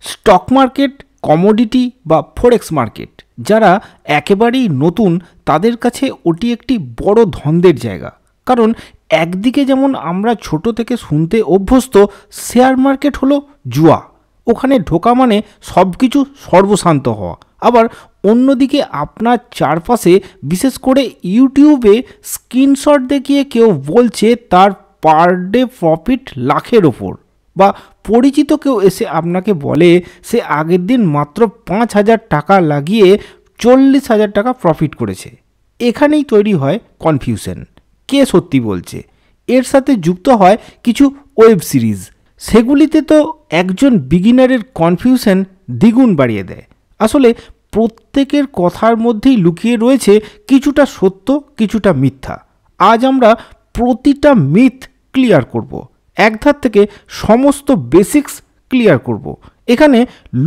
Stock market, commodity বা ফরেক্স market যারা একেবারেই নতুন তাদের কাছে ওটি একটি বড় ধন্দের জায়গা। কারণ একদিকে যেমন আমরা ছোট থেকে শুনতে অভ্যস্ত শেয়ার মার্কেট হলো জুয়া, ওখানে ঢোকা মানে সব কিছু সর্বশান্ত হওয়া। আবার অন্যদিকে আপনার চারপাশে বিশেষ করে ইউটিউবে স্ক্রিনশট দেখিয়ে কেউ বলছে তার পার ডে প্রফিট লাখের ওপর, বা পরিচিত কেউ এসে আপনাকে বলে সে আগের দিন মাত্র 5,000 টাকা লাগিয়ে 40,000 টাকা প্রফিট করেছে। এখানেই তৈরি হয় কনফিউশন, কে সত্যি বলছে। এর সাথে যুক্ত হয় কিছু ওয়েব সিরিজ, সেগুলিতে তো একজন বিগিনারের কনফিউশন দ্বিগুণ বাড়িয়ে দেয়। আসলে প্রত্যেকের কথার মধ্যেই লুকিয়ে রয়েছে কিছুটা সত্য, কিছুটা মিথ্যা। আজ আমরা প্রতিটা মিথ ক্লিয়ার করব, একধার থেকে সমস্ত বেসিক্স ক্লিয়ার করব। এখানে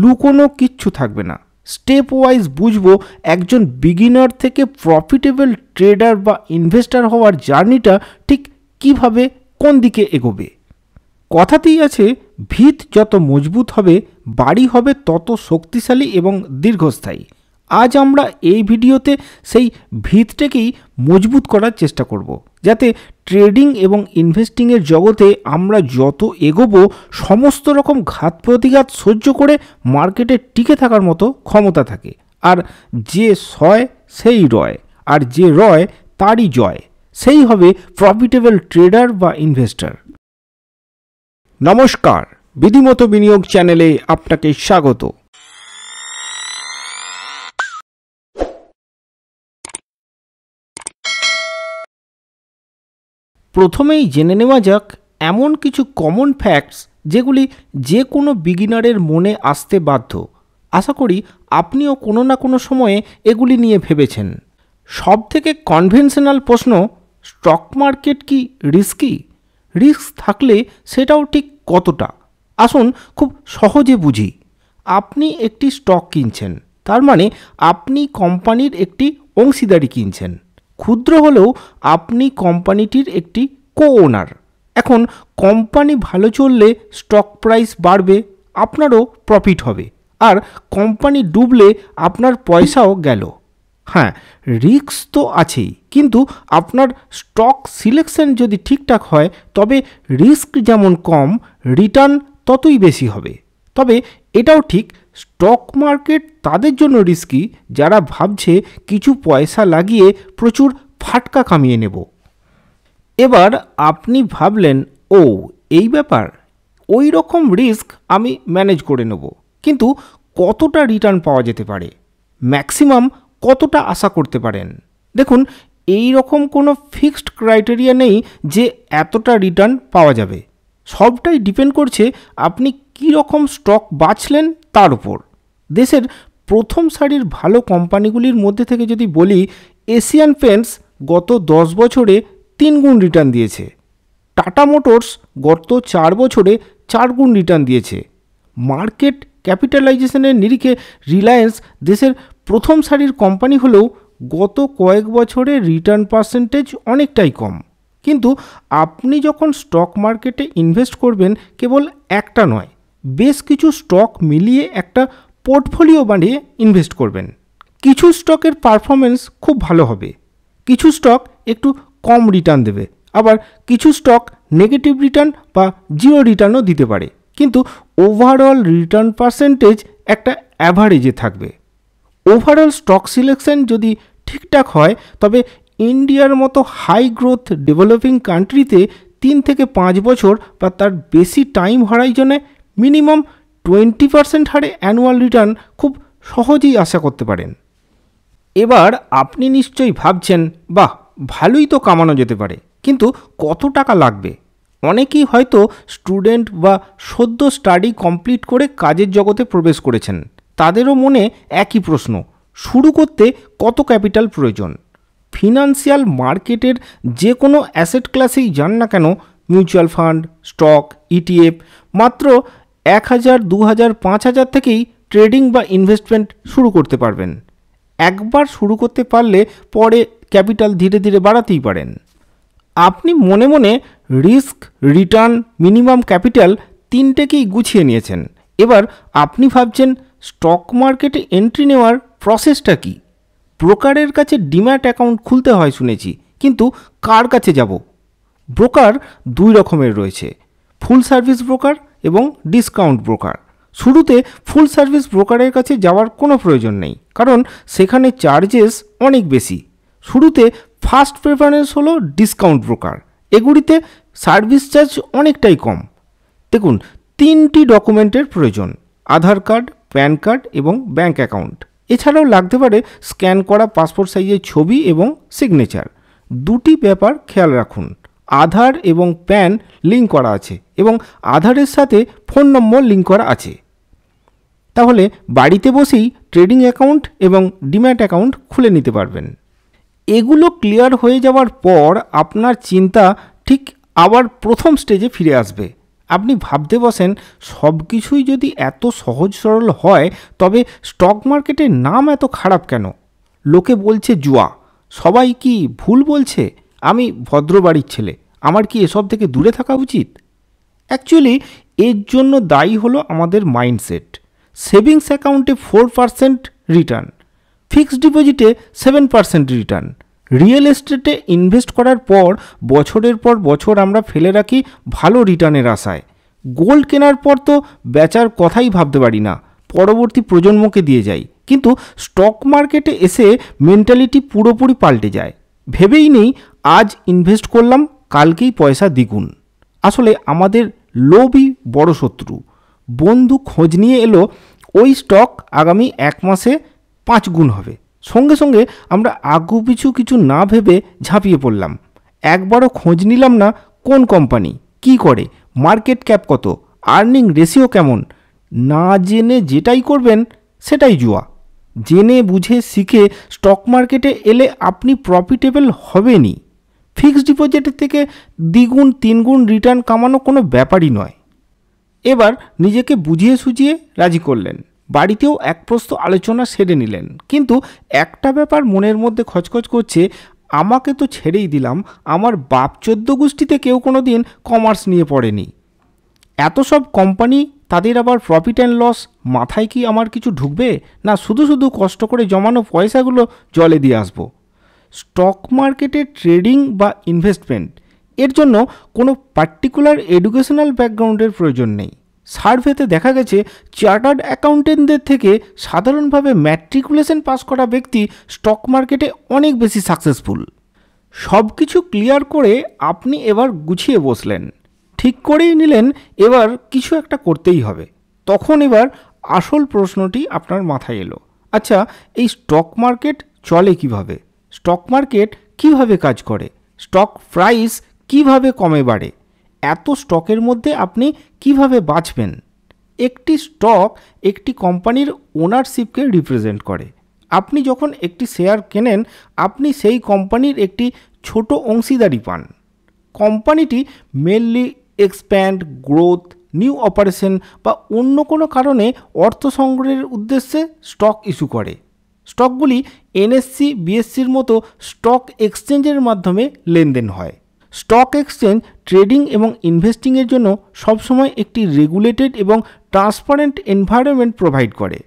লুকোনো কিচ্ছু থাকবে না। স্টেপ ওয়াইজ বুঝবো একজন বিগিনার থেকে প্রফিটেবল ট্রেডার বা ইনভেস্টার হওয়ার জার্নিটা ঠিক কিভাবে, কোন দিকে এগোবে। কথাতেই আছে, ভিত যত মজবুত হবে বাড়ি হবে তত শক্তিশালী এবং দীর্ঘস্থায়ী। আজ আমরা এই ভিডিওতে সেই ভিতটাকেই মজবুত করার চেষ্টা করব, যাতে ট্রেডিং এবং ইনভেস্টিংয়ের জগতে আমরা যত এগোবো সমস্ত রকম ঘাত প্রতিঘাত সহ্য করে মার্কেটে টিকে থাকার মতো ক্ষমতা থাকে। আর যে সয় সেই রয়, আর যে রয় তারই জয়, সেই হবে প্রফিটেবল ট্রেডার বা ইনভেস্টার। নমস্কার, বিধিমতো বিনিয়োগ চ্যানেলে আপনাকে স্বাগত। প্রথমেই জেনে নেওয়া যাক এমন কিছু কমন ফ্যাক্টস যেগুলি যে কোনো বিগিনারের মনে আসতে বাধ্য। আশা করি আপনিও কোনো না কোনো সময়ে এগুলি নিয়ে ভেবেছেন। সবথেকে কনভেনশনাল প্রশ্ন, স্টক মার্কেট কি রিস্কি? রিস্ক থাকলে সেটাও ঠিক কতটা? আসুন খুব সহজে বুঝি। আপনি একটি স্টক কিনছেন, তার মানে আপনি কোম্পানির একটি অংশীদারি কিনছেন। ক্ষুদ্র হলেও আপনি কোম্পানিটির একটি কো ওনার। এখন কোম্পানি ভালো চললে স্টক প্রাইস বাড়বে, আপনারও প্রফিট হবে। আর কোম্পানি ডুবলে আপনার পয়সাও গেল। হ্যাঁ, রিস্ক তো আছেই, কিন্তু আপনার স্টক সিলেকশন যদি ঠিকঠাক হয় তবে রিস্ক যেমন কম, রিটার্ন ততই বেশি হবে। তবে এটাও ঠিক, স্টক মার্কেট তাদের জন্য রিস্কি যারা ভাবছে কিছু পয়সা লাগিয়ে প্রচুর ফাটকা কামিয়ে নেব। এবার আপনি ভাবলেন, ও এই ব্যাপার, ওই রকম রিস্ক আমি ম্যানেজ করে নেব, কিন্তু কতটা রিটার্ন পাওয়া যেতে পারে, ম্যাক্সিমাম কতটা আশা করতে পারেন? দেখুন, এই রকম কোনো ফিক্সড ক্রাইটেরিয়া নেই যে এতটা রিটার্ন পাওয়া যাবে। সবটাই ডিপেন্ড করছে আপনি কী রকম স্টক বাছলেন তার উপর। দেশের প্রথম সারির ভালো কোম্পানিগুলির মধ্যে থেকে যদি বলি, এশিয়ান পেন্টস গত 10 বছরে 3 গুণ রিটার্ন দিয়েছে। টাটা মোটরস গত 4 বছরে 4 গুণ রিটার্ন দিয়েছে। মার্কেট ক্যাপিটালাইজেশনের নিরিখে রিলায়েন্স দেশের প্রথম সারির কোম্পানি হলেও গত কয়েক বছরে রিটার্ন পার্সেন্টেজ অনেকটাই কম। কিন্তু আপনি যখন স্টক মার্কেটে ইনভেস্ট করবেন, কেবল একটা নয়, বেশ কিছু স্টক মিলিয়ে একটা পোর্টফোলিও বানিয়ে ইনভেস্ট করবেন। কিছু স্টকের পারফরমেন্স খুব ভালো হবে, কিছু স্টক একটু কম রিটার্ন দেবে, আবার কিছু স্টক নেগেটিভ রিটার্ন বা জিরো রিটার্নও দিতে পারে, কিন্তু ওভারঅল রিটার্ন পার্সেন্টেজ একটা অ্যাভারেজে থাকবে। ওভারঅল স্টক সিলেকশন যদি ঠিকঠাক হয় তবে ইন্ডিয়ার মতো হাই গ্রোথ ডেভেলপিং কান্ট্রিতে 3 থেকে 5 বছর বা তার বেশি টাইম হরাইজনে মিনিমাম 20% হারে অ্যানুয়াল রিটার্ন খুব সহজেই আশা করতে পারেন। এবার আপনি নিশ্চয়ই ভাবছেন, বাহ, ভালোই তো কামানো যেতে পারে, কিন্তু কত টাকা লাগবে? অনেকেই হয়তো স্টুডেন্ট বা সদ্য স্টাডি কমপ্লিট করে কাজের জগতে প্রবেশ করেছেন। তাদেরও মনে একই প্রশ্ন, শুরু করতে কত ক্যাপিটাল প্রয়োজন? ফিনান্সিয়াল মার্কেটের যে কোনো অ্যাসেট ক্লাসেই যান না কেন, মিউচুয়াল ফান্ড, স্টক, ইটিএফ, মাত্র 1,000, 2,000, 5,000 থেকেই ট্রেডিং বা ইনভেস্টমেন্ট শুরু করতে পারবেন। একবার শুরু করতে পারলে পরে ক্যাপিটাল ধীরে ধীরে বাড়াতেই পারেন। আপনি মনে মনে রিস্ক, রিটার্ন, মিনিমাম ক্যাপিটাল তিনটেকেই গুছিয়ে নিয়েছেন। এবার আপনি ভাবছেন স্টক মার্কেটে এন্ট্রি নেওয়ার প্রসেসটা কি? ব্রোকারের কাছে ডিম্যাট অ্যাকাউন্ট খুলতে হয় শুনেছি, কিন্তু কার কাছে যাব? ব্রোকার দুই রকমের রয়েছে, ফুল সার্ভিস ব্রোকার এবং ডিসকাউন্ট ব্রোকার। শুরুতে ফুল সার্ভিস ব্রোকারের কাছে যাওয়ার কোনো প্রয়োজন নেই, কারণ সেখানে চার্জেস অনেক বেশি। শুরুতে ফার্স্ট প্রেফারেন্স হলো ডিসকাউন্ট ব্রোকার। এগুলিতে সার্ভিস চার্জ অনেকটাই কম। দেখুন, 3টি ডকুমেন্টের প্রয়োজন: আধার কার্ড, প্যান কার্ড এবং ব্যাঙ্ক অ্যাকাউন্ট। এছাড়াও লাগতে পারে স্ক্যান করা পাসপোর্ট সাইজের ছবি এবং সিগনেচার। দুটি ব্যাপার খেয়াল রাখুন: আধার এবং প্যান লিঙ্ক করা আছে এবং আধারের সাথে ফোন নম্বর লিঙ্ক করা আছে। তাহলে বাড়িতে বসেই ট্রেডিং অ্যাকাউন্ট এবং ডিম্যাট অ্যাকাউন্ট খুলে নিতে পারবেন। এগুলো ক্লিয়ার হয়ে যাওয়ার পর আপনার চিন্তা ঠিক আবার প্রথম স্টেজে ফিরে আসবে। আপনি ভাবতে বসেন, সব কিছুই যদি এত সহজ সরল হয় তবে স্টক মার্কেটের নাম এত খারাপ কেন? লোকে বলছে জুয়া। সবাই কি ভুল বলছে? আমি ভদ্র বাড়ির ছেলে, আমার কি এসব থেকে দূরে থাকা উচিত? অ্যাকচুয়ালি এর জন্য দায়ী হলো আমাদের মাইন্ডসেট। সেভিংস অ্যাকাউন্টে 4% রিটার্ন, ফিক্সড ডিপোজিটে 7% রিটার্ন। রিয়েল এস্টেটে ইনভেস্ট করার পর বছরের পর বছর আমরা ফেলে রাখি ভালো রিটার্নের আশায়। গোল্ড কেনার পর তো বেচার কথাই ভাবতে পারি না, পরবর্তী প্রজন্মকে দিয়ে যাই। কিন্তু স্টক মার্কেটে এসে মেন্টালিটি পুরোপুরি পাল্টে যায়। ভেবেই নেই আজ ইনভেস্ট করলাম, কালকেই পয়সা দ্বিগুণ। আসলে আমাদের লোভই বড় শত্রু। বন্ধু খোঁজ নিয়ে এলো ওই স্টক আগামী 1 মাসে 5 গুণ হবে, সঙ্গে সঙ্গে আমরা আগু পিছু কিছু না ভেবে ঝাঁপিয়ে পড়লাম। একবারও খোঁজ নিলাম না কোন কোম্পানি কি করে, মার্কেট ক্যাপ কত, আর্নিং রেশিও কেমন। না জেনে যেটাই করবেন সেটাই জুয়া। জেনে বুঝে শিখে স্টক মার্কেটে এলে আপনি প্রফিটেবল হবেনই। ফিক্সড ডিপোজিটের থেকে 2 গুণ 3 গুণ রিটার্ন কামানো কোনো ব্যাপারই নয়। এবার নিজেকে বুঝিয়ে সুঝিয়ে রাজি করলেন, বাড়িতেও এক প্রস্ত আলোচনা সেরে নিলেন। কিন্তু একটা ব্যাপার মনের মধ্যে খচখচ করছে, আমাকে তো ছেড়েই দিলাম, আমার বাপ 14 গোষ্ঠীতে কেউ কোনো দিন কমার্স নিয়ে পড়েনি। এত সব কোম্পানি, তাদের আবার প্রফিট অ্যান্ড লস, মাথায় কি আমার কিছু ঢুকবে? না শুধু শুধু কষ্ট করে জমানো পয়সাগুলো জলে দিয়ে আসবো? স্টক মার্কেটে ট্রেডিং বা ইনভেস্টমেন্ট, এর জন্য কোনো পার্টিকুলার এডুকেশনাল ব্যাকগ্রাউন্ডের প্রয়োজন নেই। সার্ভেতে দেখা গেছে চার্টার্ড অ্যাকাউন্টেন্টদের থেকে সাধারণভাবে ম্যাট্রিকুলেশন পাস করা ব্যক্তি স্টক মার্কেটে অনেক বেশি সাকসেসফুল। সব কিছু ক্লিয়ার করে আপনি এবার গুছিয়ে বসলেন, ঠিক করেই নিলেন এবার কিছু একটা করতেই হবে। তখন এবার আসল প্রশ্নটি আপনার মাথায় এলো, আচ্ছা এই স্টক মার্কেট চলে কিভাবে? স্টক মার্কেট কিভাবে কাজ করে? স্টক প্রাইস কিভাবে কমে বাড়ে? এত স্টকের মধ্যে আপনি কিভাবে বাঁচবেন? একটি স্টক একটি কোম্পানির ওনারশিপকে রিপ্রেজেন্ট করে। আপনি যখন একটি শেয়ার কেনেন, আপনি সেই কোম্পানির একটি ছোট অংশীদারি পান। কোম্পানিটি mainly expand, growth, new operation বা অন্য কোনো কারণে অর্থ সংগ্রহের উদ্দেশ্যে স্টক ইস্যু করে। স্টকগুলি এনএসসি, বিএসসির মতো স্টক এক্সচেঞ্জের মাধ্যমে লেনদেন হয়। স্টক এক্সচেঞ্জ ট্রেডিং এবং ইনভেস্টিংয়ের জন্য সবসময় একটি রেগুলেটেড এবং ট্রান্সপারেন্ট এনভায়রনমেন্ট প্রোভাইড করে।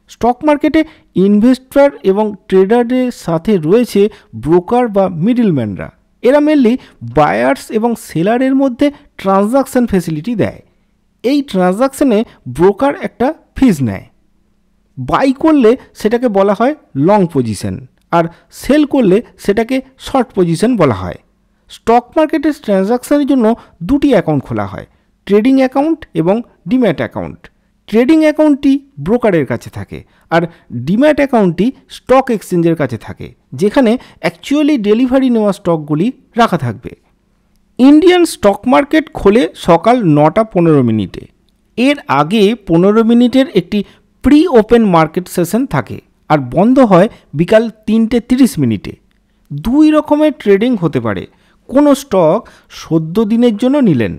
স্টক মার্কেটে ইনভেস্টর এবং ট্রেডারের সাথে রয়েছে ব্রোকার বা মিডলম্যানরা। এরা মেনলি বায়ার্স এবং সেলারের মধ্যে ট্রানজাকশন ফ্যাসিলিটি দেয়। এই ট্রানজাকশনে ব্রোকার একটা ফিজ নেয়। বাই করলে সেটাকে বলা হয় লং পজিশন, আর সেল করলে সেটাকে শর্ট পজিশন বলা হয়। স্টক মার্কেটের ট্রানজাকশনের জন্য 2টি অ্যাকাউন্ট খোলা হয়, ট্রেডিং অ্যাকাউন্ট এবং ডিম্যাট অ্যাকাউন্ট। ট্রেডিং অ্যাকাউন্টটি ব্রোকারের কাছে থাকে, আর ডিম্যাট অ্যাকাউন্টটি স্টক এক্সচেঞ্জের কাছে থাকে, যেখানে অ্যাকচুয়ালি ডেলিভারি নেওয়া স্টকগুলি রাখা থাকবে। ইন্ডিয়ান স্টক মার্কেট খোলে সকাল 9:15। এর আগে 15 মিনিটের একটি প্রি ওপেন মার্কেট সেশন থাকে, আর বন্ধ হয় বিকাল 3:30। 2 রকমের ট্রেডিং হতে পারে। কোনো স্টক 14 দিনের জন্য নিলেন,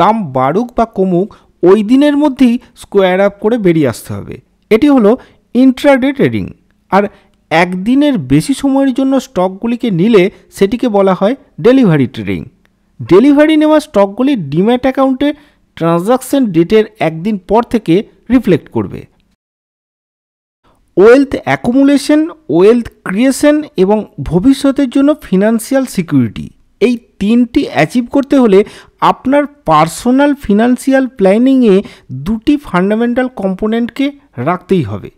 দাম বাড়ুক বা কমুক ওই দিনের মধ্যেই স্কোয়ার আপ করে বেরিয়ে আসতে হবে, এটি হলো ইন্ট্রাডে ট্রেডিং। আর একদিনের বেশি সময়ের জন্য স্টকগুলিকে নিলে সেটিকে বলা হয় ডেলিভারি ট্রেডিং। ডেলিভারি নেওয়া স্টকগুলি ডিম্যাট অ্যাকাউন্টে ট্রানজাকশন ডেটের একদিন পর থেকে রিফ্লেক্ট করবে। ওয়েলথ অ্যাকুমুলেশন, ওয়েলথ ক্রিয়েশন এবং ভবিষ্যতের জন্য ফিনান্সিয়াল সিকিউরিটি, এই তিনটি অ্যাচিভ করতে হলে আপনার পার্সোনাল ফিনান্সিয়াল প্ল্যানিংয়ে দুটি ফান্ডামেন্টাল কম্পোনেন্টকে রাখতেই হবে,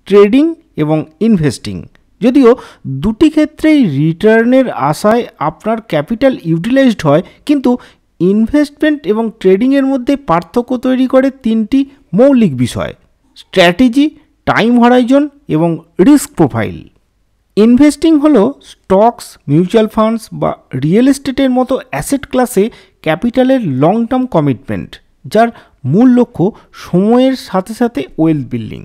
ট্রেডিং এবং ইনভেস্টিং। যদিও দুটি ক্ষেত্রেই রিটার্নের আশায় আপনার ক্যাপিটাল ইউটিলাইজড হয়, কিন্তু ইনভেস্টমেন্ট এবং ট্রেডিংয়ের মধ্যে পার্থক্য তৈরি করে তিনটি মৌলিক বিষয়: স্ট্র্যাটেজি, টাইম হরাইজন এবং রিস্ক প্রোফাইল। ইনভেস্টিং হলো স্টকস, মিউচুয়াল ফান্ডস বা রিয়েল এস্টেটের মতো অ্যাসেট ক্লাসে ক্যাপিটালের লং টার্ম কমিটমেন্ট, যার মূল লক্ষ্য সময়ের সাথে সাথে ওয়েলথ বিল্ডিং।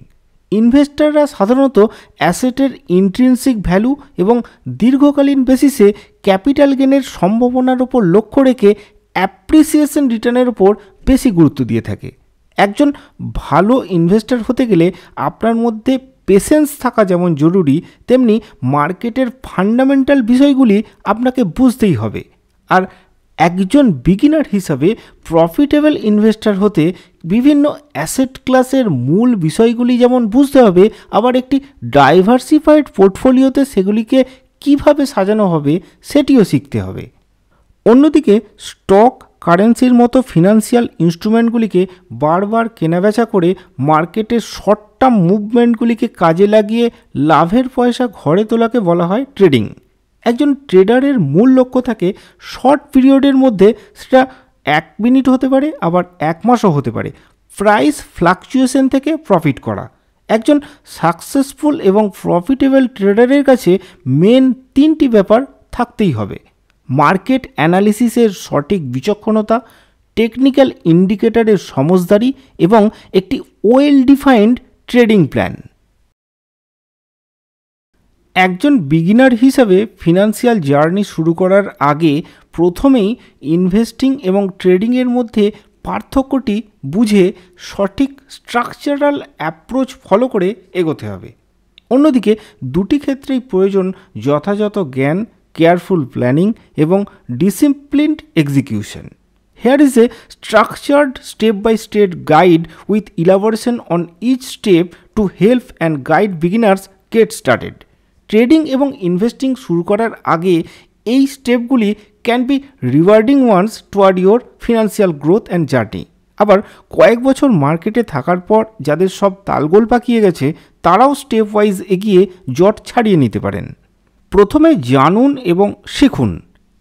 ইনভেস্টাররা সাধারণত অ্যাসেটের ইন্ট্রিনসিক ভ্যালু এবং দীর্ঘকালীন বেসিসে ক্যাপিটাল গেনের সম্ভাবনার ওপর লক্ষ্য রেখে অ্যাপ্রিসিয়েশন রিটার্নের ওপর বেশি গুরুত্ব দিয়ে থাকে। একজন ভালো ইনভেস্টর হতে গেলে আপনার মধ্যে পেশেন্স থাকা যেমন জরুরি, তেমনি মার্কেটের ফান্ডামেন্টাল বিষয়গুলি আপনাকে বুঝতেই হবে। আর একজন বিগিনার হিসাবে প্রফিটেবল ইনভেস্টর হতে বিভিন্ন অ্যাসেট ক্লাসের মূল বিষয়গুলি যেমন বুঝতে হবে, আবার একটি ডাইভার্সিফাইড পোর্টফোলিওতে সেগুলিকে কিভাবে সাজানো হবে সেটিও শিখতে হবে। অন্যদিকে স্টক, কারেন্সির মতো ফিনান্সিয়াল ইনস্ট্রুমেন্টগুলিকে বারবার কেনাবেচা করে মার্কেটের শর্ট টার্ম মুভমেন্টগুলিকে কাজে লাগিয়ে লাভের পয়সা ঘরে তোলাকে বলা হয় ট্রেডিং। একজন ট্রেডারের মূল লক্ষ্য থাকে শর্ট পিরিয়ডের মধ্যে, সেটা 1 মিনিট হতে পারে, আবার 1 মাসও হতে পারে, প্রাইস ফ্লাকচুয়েশন থেকে প্রফিট করা। একজন সাকসেসফুল এবং প্রফিটেবল ট্রেডারের কাছে মেন 3টি ব্যাপার থাকতেই হবে: মার্কেট অ্যানালিসিসের সঠিক বিচক্ষণতা, টেকনিক্যাল ইন্ডিকেটরের সমঝদারি এবং একটি ওয়েল ডিফাইন্ড ট্রেডিং প্ল্যান। একজন বিগিনার হিসাবে ফিনান্সিয়াল জার্নি শুরু করার আগে প্রথমেই ইনভেস্টিং এবং ট্রেডিংয়ের মধ্যে পার্থক্যটি বুঝে সঠিক স্ট্রাকচারাল অ্যাপ্রোচ ফলো করে এগোতে হবে। অন্যদিকে দুটি ক্ষেত্রেই প্রয়োজন যথাযথ জ্ঞান, কেয়ারফুল প্ল্যানিং এবং disciplined execution. Here is a structured step-by-step guide with elaboration on each step to help and guide beginners get started. Trading এবং ইনভেস্টিং শুরু করার আগে এই স্টেপগুলি can be rewarding ones toward your financial growth and journey. আবার কয়েক বছর মার্কেটে থাকার পর যাদের সব তালগোল পাকিয়ে গেছে, তারাও স্টেপ ওয়াইজ এগিয়ে জট ছাড়িয়ে নিতে পারেন। প্রথমে জানুন এবং শিখুন।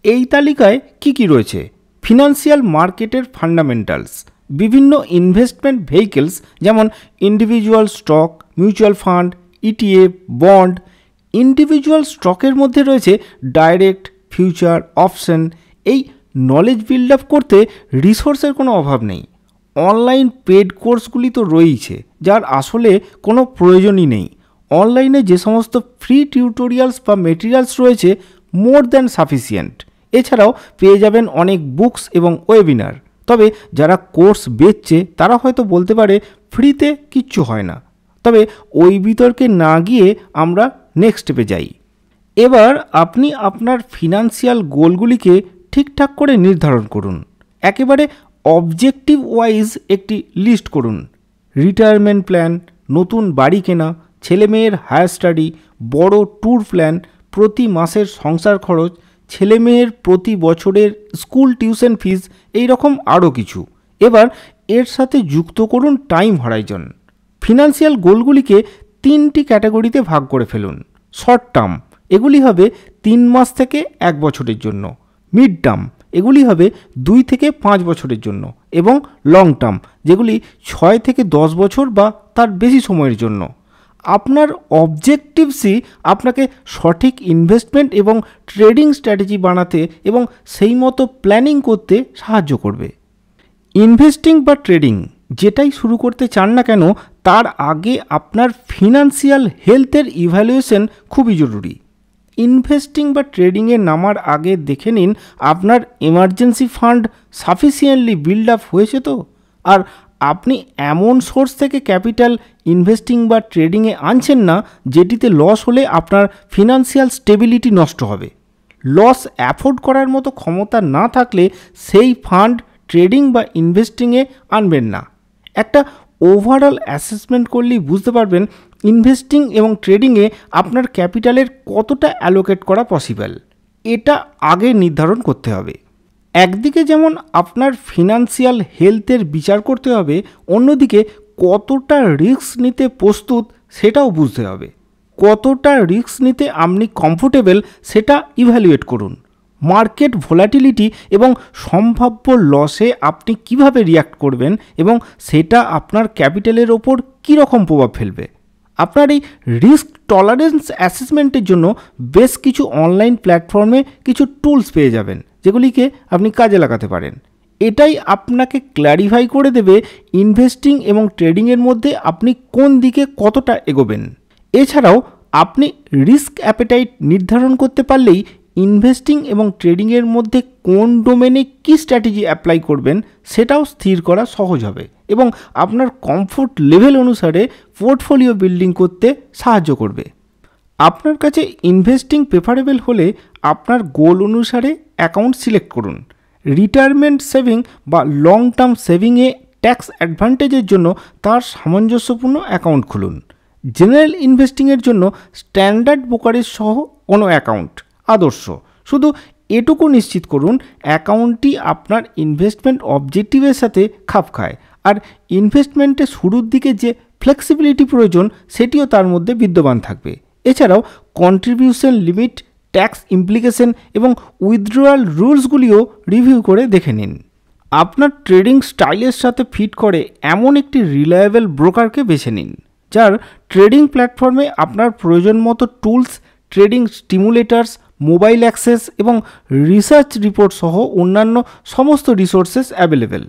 এই তালিকায় কি কি রয়েছে: ফিনান্সিয়াল মার্কেটের ফান্ডামেন্টালস, বিভিন্ন ইনভেস্টমেন্ট ভেহিকেলস যেমন individual stock, mutual fund, ETF, bond. Individual স্টকের মধ্যে রয়েছে ডাইরেক্ট, ফিউচার, অপশন। এই নলেজ বিল্ড আপ করতে রিসোর্সের কোনো অভাব নেই। অনলাইন পেড কোর্সগুলি তো রয়েইছে, যার আসলে কোনো প্রয়োজনই নেই। অনলাইনে যে সমস্ত ফ্রি টিউটোরিয়ালস বা মেটেরিয়ালস রয়েছে, মোর দ্যান সাফিসিয়েন্ট। এছাড়াও পেয়ে যাবেন অনেক বুকস এবং ওয়েবিনার। তবে যারা কোর্স বেচছে তারা হয়তো বলতে পারে ফ্রিতে কিচ্ছু হয় না। তবে ওই বিতর্কে না গিয়ে আমরা নেক্সট স্টেপে যাই। এবার আপনি আপনার ফিনান্সিয়াল গোলগুলিকে ঠিকঠাক করে নির্ধারণ করুন। একেবারে অবজেক্টিভ ওয়াইজ একটি লিস্ট করুন: রিটায়ারমেন্ট প্ল্যান, নতুন বাড়ি কেনা, ছেলেমেয়ের হায়ার স্টাডি, বড় ট্যুর প্ল্যান, প্রতি মাসের সংসার খরচ, ছেলেমেয়ের প্রতি বছরের স্কুল টিউশন ফিস, এই রকম আরও কিছু। এবার এর সাথে যুক্ত করুন টাইম হরাইজন। ফিনান্সিয়াল গোলগুলিকে 3টি ক্যাটাগরিতে ভাগ করে ফেলুন। শর্ট টার্ম, এগুলি হবে 3 মাস থেকে 1 বছরের জন্য। মিড টার্ম, এগুলি হবে 2 থেকে 5 বছরের জন্য। এবং লং টার্ম, যেগুলি 6 থেকে 10 বছর বা তার বেশি সময়ের জন্য। আপনার অবজেক্টিভসই আপনাকে সঠিক ইনভেস্টমেন্ট এবং ট্রেডিং স্ট্র্যাটেজি বানাতে এবং সেই মতো প্ল্যানিং করতে সাহায্য করবে। ইনভেস্টিং বা ট্রেডিং যেটাই শুরু করতে চান না কেন, তার আগে আপনার ফিনান্সিয়াল হেলথের ইভ্যালুয়েশন খুবই জরুরি। ইনভেস্টিং বা ট্রেডিংয়ে নামার আগে দেখে নিন আপনার emergency fund sufficiently build up হয়েছে তো। আর আপনি এমন সোর্স থেকে ক্যাপিটাল ইনভেস্টিং বা ট্রেডিংয়ে আনছেন না যেটিতে লস হলে আপনার ফিনান্সিয়াল স্টেবিলিটি নষ্ট হবে। লস অ্যাফোর্ড করার মতো ক্ষমতা না থাকলে সেই ফান্ড ট্রেডিং বা ইনভেস্টিংয়ে আনবেন না। একটা ওভারঅল অ্যাসেসমেন্ট করলেই বুঝতে পারবেন ইনভেস্টিং এবং ট্রেডিংয়ে আপনার ক্যাপিটালের কতটা অ্যালোকেট করা পসিবল। এটা আগে নির্ধারণ করতে হবে। একদিকে যেমন আপনার ফিনান্সিয়াল হেলথের বিচার করতে হবে, অন্যদিকে কতটা রিস্ক নিতে প্রস্তুত সেটাও বুঝতে হবে। কতটা রিস্ক নিতে আপনি কমফোর্টেবল সেটা ইভ্যালুয়েট করুন। মার্কেট ভোলাটিলিটি এবং সম্ভাব্য লসে আপনি কিভাবে রিয়্যাক্ট করবেন এবং সেটা আপনার ক্যাপিটালের ওপর কীরকম প্রভাব ফেলবে। আপনার এই রিস্ক টলারেন্স অ্যাসেসমেন্টের জন্য বেশ কিছু অনলাইন প্ল্যাটফর্মে কিছু টুলস পেয়ে যাবেন, যেগুলিকে আপনি কাজে লাগাতে পারেন। এটাই আপনাকে ক্ল্যারিফাই করে দেবে ইনভেস্টিং এবং ট্রেডিংয়ের মধ্যে আপনি কোন দিকে কতটা এগোবেন। এছাড়াও আপনি রিস্ক অ্যাপেটাইট নির্ধারণ করতে পারলেই ইনভেস্টিং এবং ট্রেডিংয়ের মধ্যে কোন ডোমেনে কী স্ট্র্যাটেজি অ্যাপ্লাই করবেন সেটাও স্থির করা সহজ হবে এবং আপনার কমফোর্ট লেভেল অনুসারে পোর্টফোলিও বিল্ডিং করতে সাহায্য করবে। আপনার কাছে ইনভেস্টিং প্রেফারেবল হলে আপনার গোল অনুসারে অ্যাকাউন্ট সিলেক্ট করুন। রিটায়ারমেন্ট সেভিং বা লং টার্ম সেভিংয়ে ট্যাক্স অ্যাডভান্টেজের জন্য তার সামঞ্জস্যপূর্ণ অ্যাকাউন্ট খুলুন। জেনারেল ইনভেস্টিংয়ের জন্য স্ট্যান্ডার্ড ব্রোকারেজ সহ কোনো অ্যাকাউন্ট আদর্শ। শুধু এটুকু নিশ্চিত করুন অ্যাকাউন্টটি আপনার ইনভেস্টমেন্ট অবজেক্টিভের সাথে খাপ খায়, আর ইনভেস্টমেন্টের শুরুর দিকে যে ফ্লেক্সিবিলিটি প্রয়োজন সেটিও তার মধ্যে বিদ্যমান থাকবে। এছাড়াও কন্ট্রিবিউশন লিমিট, ট্যাক্স ইমপ্লিকেশন এবং উইথড্রয়াল রুলসগুলিও রিভিউ করে দেখে নিন। আপনার ট্রেডিং স্টাইলের সাথে ফিট করে এমন একটি রিলায়েবল ব্রোকারকে বেছে নিন, যার ট্রেডিং প্ল্যাটফর্মে আপনার প্রয়োজন মতো টুলস, ট্রেডিং স্টিমুলেটার্স, মোবাইল অ্যাক্সেস এবং রিসার্চ রিপোর্ট সহ অন্যান্য সমস্ত রিসোর্সেস অ্যাভেলেবেল।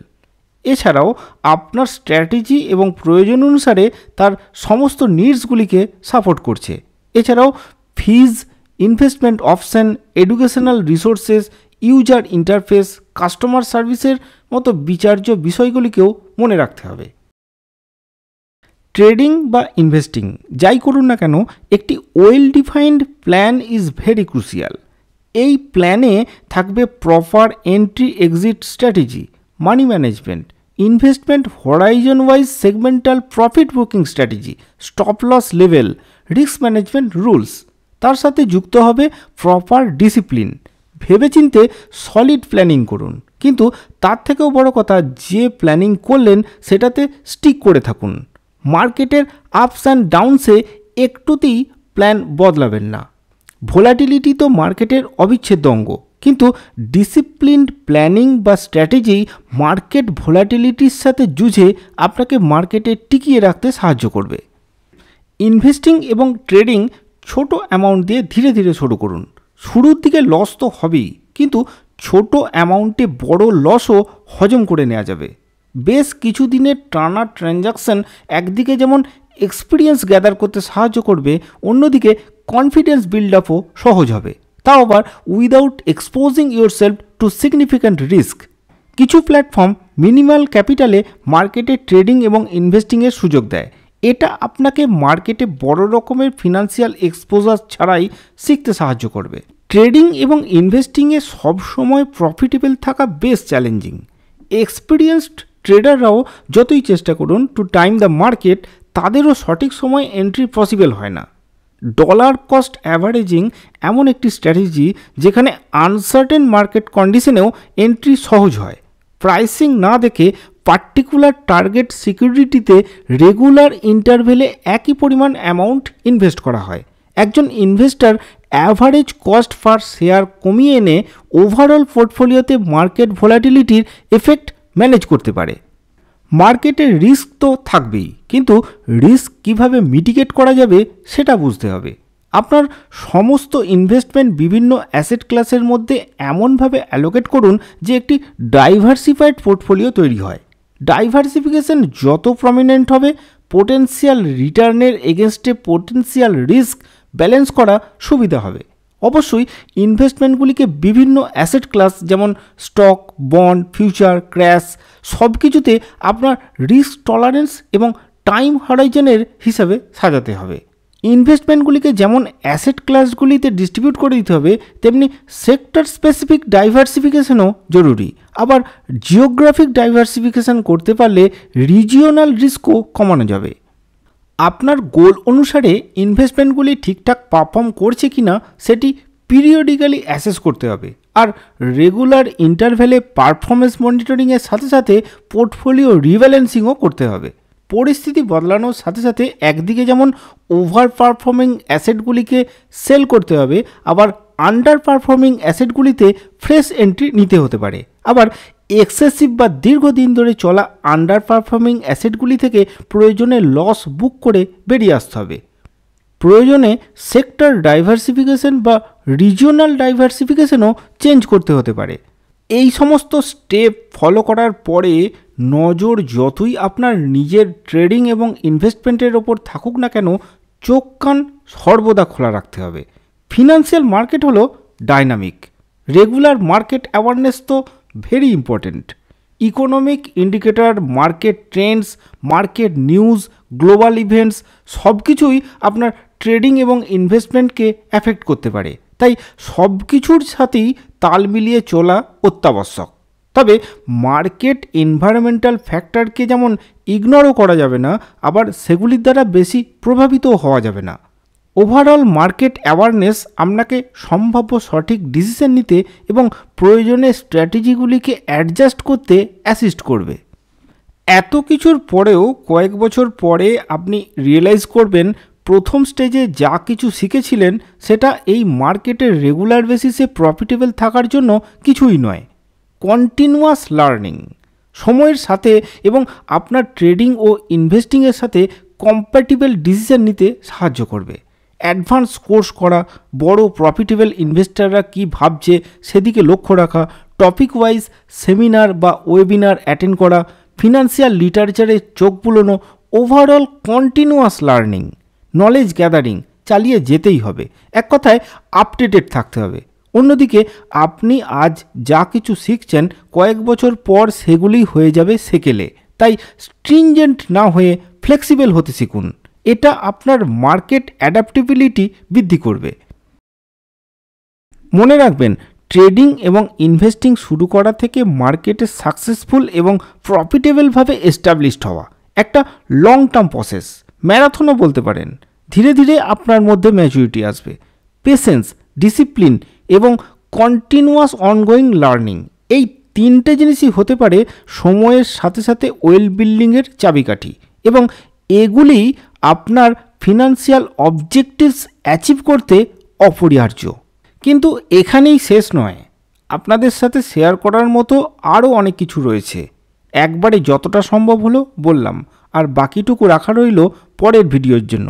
এছাড়াও আপনার স্ট্র্যাটেজি এবং প্রয়োজন অনুসারে তার সমস্ত নিডসগুলিকে সাপোর্ট করছে। এছাড়াও fees, investment option, educational resources, user interface, customer সার্ভিসের মতো বিচার্য বিষয়গুলিকেও মনে রাখতে হবে। ট্রেডিং বা ইনভেস্টিং যাই করুন না কেন, একটি well defined plan is very crucial. এই প্ল্যানে থাকবে proper entry exit strategy, money management, investment horizon wise segmental profit booking strategy, stop loss level, risk management rules. তার সাথে যুক্ত হবে প্রপার ডিসিপ্লিন। ভেবেচিন্তে সলিড প্ল্যানিং করুন, কিন্তু তার থেকেও বড় কথা, যে প্ল্যানিং করলেন সেটাতে স্টিক করে থাকুন। মার্কেটের আপস অ্যান্ড ডাউনসে একটুতেই প্ল্যান বদলাবেন না। ভোলাটিলিটি তো মার্কেটের অবিচ্ছেদ্য অঙ্গ, কিন্তু ডিসিপ্লিনড প্ল্যানিং বা স্ট্র্যাটেজি মার্কেট ভোলাটিলিটির সাথে যুঝে আপনাকে মার্কেটে টিকিয়ে রাখতে সাহায্য করবে। ইনভেস্টিং এবং ট্রেডিং ছোট অ্যামাউন্ট দিয়ে ধীরে ধীরে শুরু করুন। শুরুর দিকে লস তো হবেই, কিন্তু ছোট অ্যামাউন্টে বড় লসও হজম করে নেওয়া যাবে। বেশ কিছু দিনের টানা ট্রানজাকশন একদিকে যেমন এক্সপিরিয়েন্স গ্যাদার করতে সাহায্য করবে, অন্যদিকে কনফিডেন্স বিল্ড আপও সহজ হবে, তাও আবার without exposing yourself to significant risk. কিছু প্ল্যাটফর্ম মিনিমাল ক্যাপিটালে মার্কেটে ট্রেডিং এবং ইনভেস্টিংয়ের সুযোগ দেয়। এটা আপনাকে মার্কেটে বড় রকমের ফিনান্সিয়াল এক্সপোজার ছাড়াই শিখতে সাহায্য করবে। ট্রেডিং এবং ইনভেস্টিংয়ে সবসময় প্রফিটেবল থাকা বেশ চ্যালেঞ্জিং। এক্সপিরিয়েন্সড ট্রেডাররাও যতই চেষ্টা করুন টু টাইম দ্য মার্কেট, তাদেরও সঠিক সময় এন্ট্রি পসিবল হয় না। ডলার কস্ট অ্যাভারেজিং এমন একটি স্ট্র্যাটেজি যেখানে আনসার্টেন মার্কেট কন্ডিশনেও এন্ট্রি সহজ হয়। প্রাইসিং না দেখে পার্টিকুলার টার্গেট সিকিউরিটিতে রেগুলার ইন্টারভেলে একই পরিমাণ অ্যামাউন্ট ইনভেস্ট করা হয়। একজন investor average cost per share কমিয়ে এনে ওভারঅল পোর্টফোলিওতে মার্কেট ভোলাটিলিটির এফেক্ট ম্যানেজ করতে পারে। মার্কেটের রিস্ক তো থাকবেই, কিন্তু রিস্ক কিভাবে মিটিগেট করা যাবে সেটা বুঝতে হবে। আপনার সমস্ত ইনভেস্টমেন্ট বিভিন্ন অ্যাসেট ক্লাসের মধ্যে এমনভাবে অ্যালোকেট করুন যে একটি ডাইভার্সিফাইড পোর্টফোলিও তৈরি হয়। ডাইভার্সিফিকেশন যত প্রমিনেন্ট হবে, পোটেন্সিয়াল রিটার্নের এগেনস্টে পোটেন্সিয়াল রিস্ক ব্যালেন্স করা সুবিধা হবে। অবশ্যই ইনভেস্টমেন্টগুলিকে বিভিন্ন অ্যাসেট ক্লাস যেমন স্টক, বন্ড, ফিউচার, ক্র্যাশ সব কিছুতে আপনার রিস্ক টলারেন্স এবং টাইম হরাইজনের হিসাবে সাজাতে হবে। ইনভেস্টমেন্টগুলিকে যেমন অ্যাসেট ক্লাসগুলিতে ডিস্ট্রিবিউট করে দিতে হবে, তেমনি সেক্টর স্পেসিফিক ডাইভার্সিফিকেশনও জরুরি। আবার জিওগ্রাফিক ডাইভার্সিফিকেশন করতে পারলে রিজিওনাল রিস্কও কমানো যাবে। আপনার গোল অনুসারে ইনভেস্টমেন্টগুলি ঠিকঠাক পারফর্ম করছে কি না সেটি পিরিয়ডিক্যালি অ্যাসেস করতে হবে। আর রেগুলার ইন্টারভ্যালে পারফরমেন্স মনিটরিংয়ের সাথে সাথে পোর্টফোলিও রিব্যালেন্সিংও করতে হবে। পরিস্থিতি বদলানোর সাথে সাথে একদিকে যেমন ওভার পারফর্মিং অ্যাসেটগুলিকে সেল করতে হবে, আবার আন্ডার পারফর্মিং অ্যাসেটগুলিতে ফ্রেশ এন্ট্রি নিতে হতে পারে। আবার এক্সেসিভ বা দীর্ঘদিন ধরে চলা আন্ডার পারফর্মিং অ্যাসেটগুলি থেকে প্রয়োজনে লস বুক করে বেরিয়ে আসতে হবে। প্রয়োজনে সেক্টর ডাইভার্সিফিকেশন বা রিজিওনাল ডাইভার্সিফিকেশনও চেঞ্জ করতে হতে পারে। এই সমস্ত স্টেপ ফলো করার পরে নজর যতই আপনার নিজের ট্রেডিং এবং ইনভেস্টমেন্টের ওপর থাকুক না কেন, চোখ কান সর্বদা খোলা রাখতে হবে। ফিনান্সিয়াল মার্কেট হলো ডাইনামিক। রেগুলার মার্কেট অ্যাওয়ারনেস তো very important. Economic indicator, market Trends, market news, global events সব কিছুই আপনার ট্রেডিং এবং ইনভেস্টমেন্টকে অ্যাফেক্ট করতে পারে। তাই সব কিছুর সাথেই তাল মিলিয়ে চলা অত্যাবশ্যক। তবে মার্কেট এনভায়রনমেন্টাল ফ্যাক্টরকে যেমন ইগনোরও করা যাবে না, আবার সেগুলির দ্বারা বেশি প্রভাবিতও হওয়া যাবে না। ওভারঅল মার্কেট অ্যাওয়ারনেস আপনাকে সম্ভাব্য সঠিক ডিসিশন নিতে এবং প্রয়োজনে স্ট্র্যাটেজিগুলিকে অ্যাডজাস্ট করতে অ্যাসিস্ট করবে। এত কিছুর পরেও কয়েক বছর পরে আপনি রিয়েলাইজ করবেন প্রথম স্টেজে যা কিছু শিখেছিলেন সেটা এই মার্কেটের রেগুলার বেসিসে প্রফিটেবল থাকার জন্য কিছুই নয়। কন্টিনিউয়াস লার্নিং সময়ের সাথে এবং আপনার ট্রেডিং ও ইনভেস্টিংয়ের সাথে কম্প্যাটিবল ডিসিশন নিতে সাহায্য করবে। অ্যাডভান্স কোর্স করা, বড় প্রফিটেবল ইনভেস্টাররা কী ভাবছে সেদিকে লক্ষ্য রাখা, টপিক ওয়াইজ সেমিনার বা ওয়েবিনার অ্যাটেন্ড করা, ফিনান্সিয়াল লিটারেচারে চোখ বুলোনো, overall continuous learning, knowledge gathering চালিয়ে যেতেই হবে। এক কথায় আপডেটেড থাকতে হবে। অন্যদিকে আপনি আজ যা কিছু শিখছেন কয়েক বছর পর সেগুলি হয়ে যাবে সেকেলে। তাই স্ট্রিনজেন্ট না হয়ে ফ্লেক্সিবল হতে শিখুন। এটা আপনার মার্কেট অ্যাডাপ্টেবিলিটি বৃদ্ধি করবে। মনে রাখবেন, ট্রেডিং এবং ইনভেস্টিং শুরু করা থেকে মার্কেটে সাকসেসফুল এবং প্রফিটেবলভাবে এস্টাবলিশড হওয়া একটা লং টার্ম প্রসেস, ম্যারাথনও বলতে পারেন। ধীরে ধীরে আপনার মধ্যে ম্যাচুরিটি আসবে। পেশেন্স, ডিসিপ্লিন এবং কন্টিনিউয়াস অনগোয়িং লার্নিং, এই তিনটে জিনিসই হতে পারে সময়ের সাথে সাথে ওয়েল বিল্ডিংয়ের চাবিকাঠি, এবং এগুলি আপনার ফিনান্সিয়াল অবজেক্টিভস অ্যাচিভ করতে অপরিহার্য। কিন্তু এখানেই শেষ নয়, আপনাদের সাথে শেয়ার করার মতো আরও অনেক কিছু রয়েছে। একবারে যতটা সম্ভব হলো বললাম, আর বাকিটুকু রাখা রইল পরের ভিডিওর জন্য।